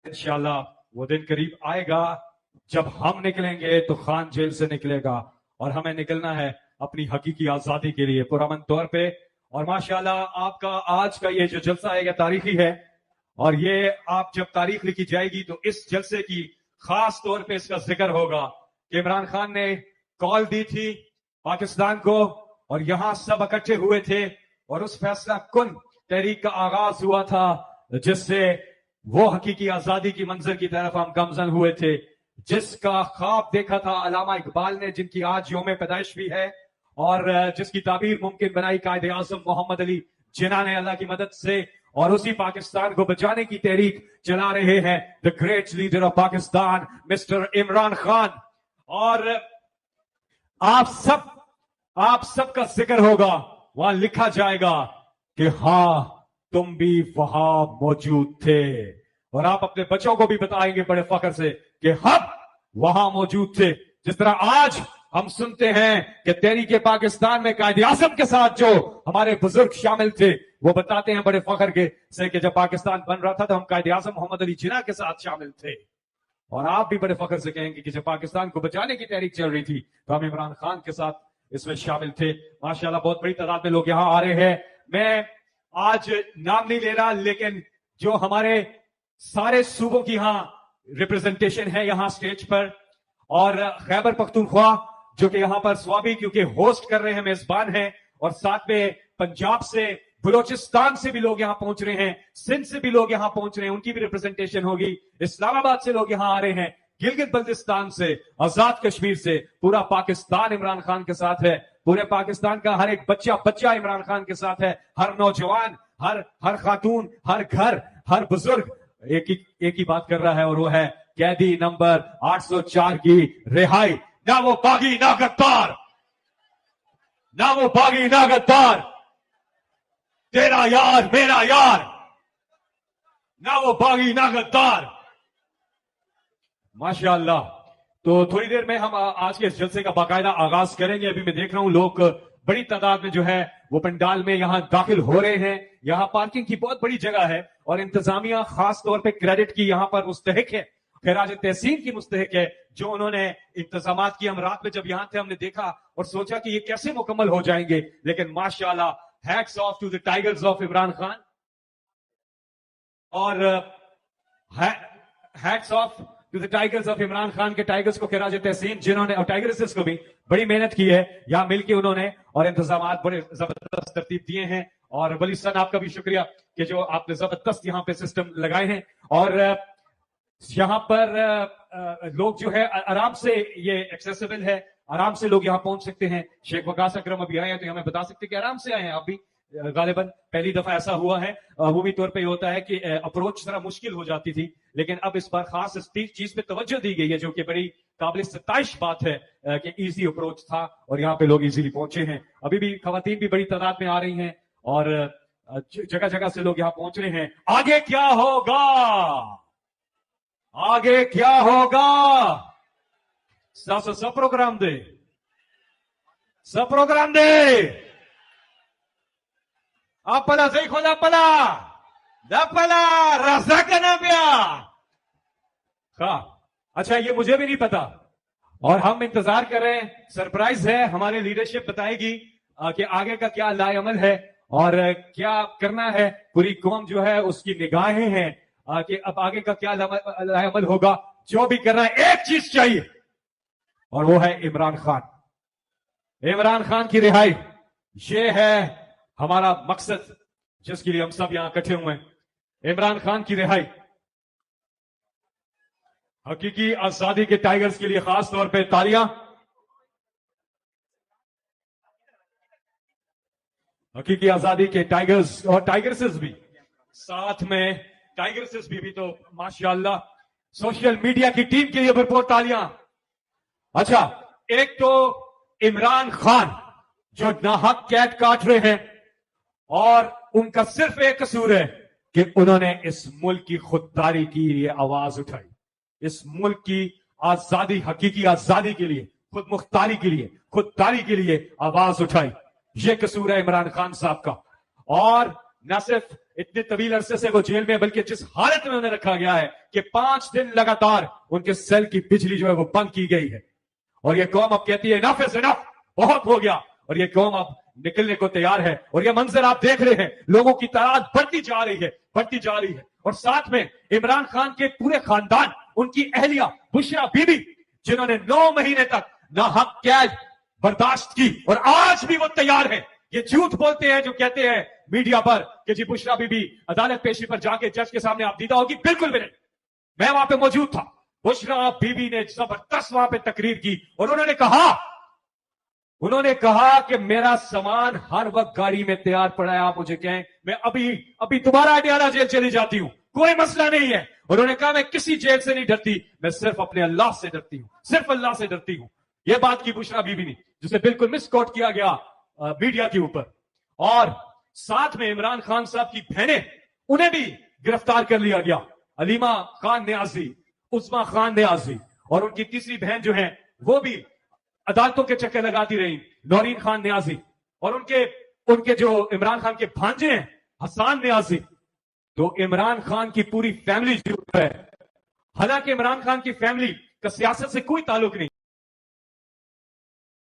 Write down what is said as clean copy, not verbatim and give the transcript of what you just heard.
इंशाल्लाह वो दिन करीब आएगा जब हम निकलेंगे तो खान जेल से निकलेगा और हमें निकलना है अपनी हकीकी आजादी के लिए पुरअमन तौर पे। और माशाल्लाह आपका आज का ये जो जलसा है ये तारीखी है और ये आप जब तारीख लिखी जाएगी तो इस जलसे की खास तौर पे इसका जिक्र होगा कि इमरान खान ने कॉल दी थी पाकिस्तान को और यहां सब इकट्ठे हुए थे और उस फैसला कुन तहरीक का आगाज हुआ था जिससे वो हकीकी आजादी की मंजर की तरफ हम गमजन हुए थे, जिसका ख्वाब देखा था अल्लामा इकबाल ने, जिनकी आज यौम पैदाइश भी है और जिसकी ताबीर मुमकिन बनाई कायदे आज़म मोहम्मद अली जिन्ना ने अल्लाह की मदद से। और उसी पाकिस्तान को बचाने की तहरीक चला रहे हैं the great leader of Pakistan mister Imran Khan. और आप सब का जिक्र होगा, वहां लिखा जाएगा कि हाँ तुम भी वहां मौजूद थे और आप अपने बच्चों को भी बताएंगे बड़े फख्र से कि हम वहां मौजूद थे। जिस तरह आज हम सुनते हैं कि तहरीक पाकिस्तान में कायदे आज़म के साथ जो हमारे बुजुर्ग शामिल थे वो बताते हैं बड़े फख्र के से कि जब पाकिस्तान बन रहा था तो हम कायदे आज़म मोहम्मद अली जिन्ना के साथ शामिल थे। और आप भी बड़े फख्र से कहेंगे कि जब पाकिस्तान को बचाने की तहरीक चल रही थी तो हम इमरान खान के साथ इसमें शामिल थे। माशाल्लाह बहुत बड़ी तादाद में लोग यहाँ आ रहे हैं। मैं आज नाम नहीं ले रहा लेकिन जो हमारे सारे सूबों की यहाँ रिप्रेजेंटेशन है यहाँ स्टेज पर और खैबर पख्तूनख्वा जो कि यहाँ पर स्वाबी क्योंकि होस्ट कर रहे हैं, मेजबान हैं, और साथ में पंजाब से बलोचिस्तान से भी लोग यहाँ पहुंच रहे हैं, सिंध से भी लोग यहाँ पहुंच रहे हैं, उनकी भी रिप्रेजेंटेशन होगी, इस्लामाबाद से लोग यहाँ आ रहे हैं, गिलगित बल्तिस्तान से, आजाद कश्मीर से। पूरा पाकिस्तान इमरान खान के साथ है, पूरे पाकिस्तान का हर एक बच्चा इमरान खान के साथ है, हर नौजवान, हर खातून, हर घर, हर बुजुर्ग एक ही बात कर रहा है और वो है कैदी नंबर 804 की रिहाई। ना वो बागी ना गद्दार, ना वो बागी ना गद्दार, तेरा यार मेरा यार, ना वो बागी ना गद्दार। माशाअल्लाह। तो थोड़ी देर में हम आज के इस जलसे का बाकायदा आगाज करेंगे। अभी मैं देख रहा हूं लोग बड़ी तादाद में जो है वो पंडाल में यहां दाखिल हो रहे हैं। यहां पार्किंग की बहुत बड़ी जगह है और इंतजामिया खास तौर पे क्रेडिट की यहां पर मुस्तहिक है, खैराज तहसीन की मुस्तहिक है, जो उन्होंने इंतजामात की। हम रात में जब यहां थे हमने देखा और सोचा कि ये कैसे मुकम्मल हो जाएंगे, लेकिन माशाअल्लाह hats off to the tigers of Imran Khan और hats off to the tigers of Imran Khan के टाइगर्स को, खैराज तहसीन, जिन्होंने और टाइगर्स को भी बड़ी मेहनत की है यहां मिलके उन्होंने और इंतजामात बड़े जबरदस्त तरतीब दिए हैं। और वली सन आपका भी शुक्रिया कि जो आपने जबरदस्त यहाँ पे सिस्टम लगाए हैं और यहाँ पर लोग जो है आराम से ये एक्सेसिबल है, आराम से लोग यहाँ पहुंच सकते हैं। शेख वकास अकरम अभी आए हैं तो हमें बता सकते हैं कि आराम से आए हैं। आप भी गालिबन पहली दफा ऐसा हुआ है, अमूमी तौर पे होता है कि अप्रोच जरा मुश्किल हो जाती थी, लेकिन अब इस बार खास इस चीज पे तवज्जो दी गई है जो कि बड़ी काबिल सताइश बात है कि इजी अप्रोच था और यहाँ पे लोग इजीली पहुंचे हैं। अभी भी खवातीन भी बड़ी तादाद में आ रही हैं और जगह जगह से लोग यहाँ पहुंच रहे हैं। आगे क्या होगा, आगे क्या होगा, सब प्रोग्राम दे, सब प्रोग्राम दे। अपला सही खोला पला दपला रसा का ना प्या। अच्छा ये मुझे भी नहीं पता और हम इंतजार कर रहे हैं, सरप्राइज है। हमारी लीडरशिप बताएगी कि आगे का क्या लाएअमल है और क्या करना है। पूरी कौम जो है उसकी निगाहें हैं कि अब आगे का क्या लाएअमल होगा। जो भी करना है एक चीज चाहिए और वो है इमरान खान, इमरान खान की रिहाई। ये है हमारा मकसद जिसके लिए हम सब यहां इकट्ठे हुए हैं, इमरान खान की रिहाई। हकीकी आजादी के टाइगर्स के लिए खास तौर पे तालियां। हकीकी आजादी के टाइगर्स और टाइगर्सेस भी साथ में, टाइगर्सेस भी तो माशाअल्लाह। सोशल मीडिया की टीम के लिए भरपूर तालियां। अच्छा, एक तो इमरान खान जो नाहक कैद काट रहे हैं और उनका सिर्फ एक कसूर है कि उन्होंने इस मुल्क की खुददारी की लिए आवाज उठाई, इस मुल्क की आजादी, हकीकी आजादी के लिए, खुद मुख्तारी के लिए, खुददारी के लिए आवाज उठाई। ये कसूर है इमरान खान साहब का। और نہ صرف اتنے طویل عرصے سے وہ جیل میں بلکہ جس حالت میں انہیں رکھا گیا ہے کہ 5 دن لگاتار ان کے سیل کی بجلی جو ہے وہ بند کی گئی ہے. اور یہ قوم اب کہتی ہے انف از انف, بہت ہو گیا. اور یہ قوم اب نکلنے کو تیار ہے. اور یہ منظر آپ دیکھ رہے ہیں, لوگوں کی تعداد بڑھتی جا رہی ہے, بڑھتی جا رہی ہے. اور ساتھ میں عمران خان کے پورے خاندان, ان کی اہلیہ بشرا بی بی, جنہوں نے 9 مہینے تک ناحق قید برداشت کی, اور آج بھی وہ تیار ہے. یہ جھوٹ بولتے ہیں جو کہتے ہیں میڈیا پر کہ جی بشرا بی بی عدالت پیشی پر جا کے جج کے سامنے آپ دیدہ ہوگی. بالکل بھی نہیں, میں وہاں پہ موجود تھا. بشرا بی بی نے زبردست وہاں پہ تقریر کی, اور انہوں نے کہا کہ میرا سامان ہر وقت گاڑی میں تیار پڑا ہے, آپ مجھے کہیں میں ابھی تمہارا اڈیالہ جیل چلی جاتی ہوں, کوئی مسئلہ نہیں ہے. انہوں نے کہا میں کسی جیل سے نہیں ڈرتی, میں صرف اپنے اللہ سے ڈرتی ہوں, صرف اللہ سے ڈرتی ہوں. یہ بات کی بشرا بی بی نے, جسے بالکل مس کوٹ کیا گیا میڈیا کے اوپر. اور ساتھ میں عمران خان صاحب کی بہنیں, انہیں بھی گرفتار کر لیا گیا. علیمہ خان نیازی, عظما خان نیازی, اور ان کی تیسری بہن جو ہیں وہ بھی عدالتوں کے چکر لگاتی رہی, نورین خان نیازی. اور ان کے جو عمران خان کے بھانجے ہیں حسان نیازی. تو عمران خان کی پوری فیملی جو ہے, حالانکہ عمران خان کی فیملی کا سیاست سے کوئی تعلق نہیں,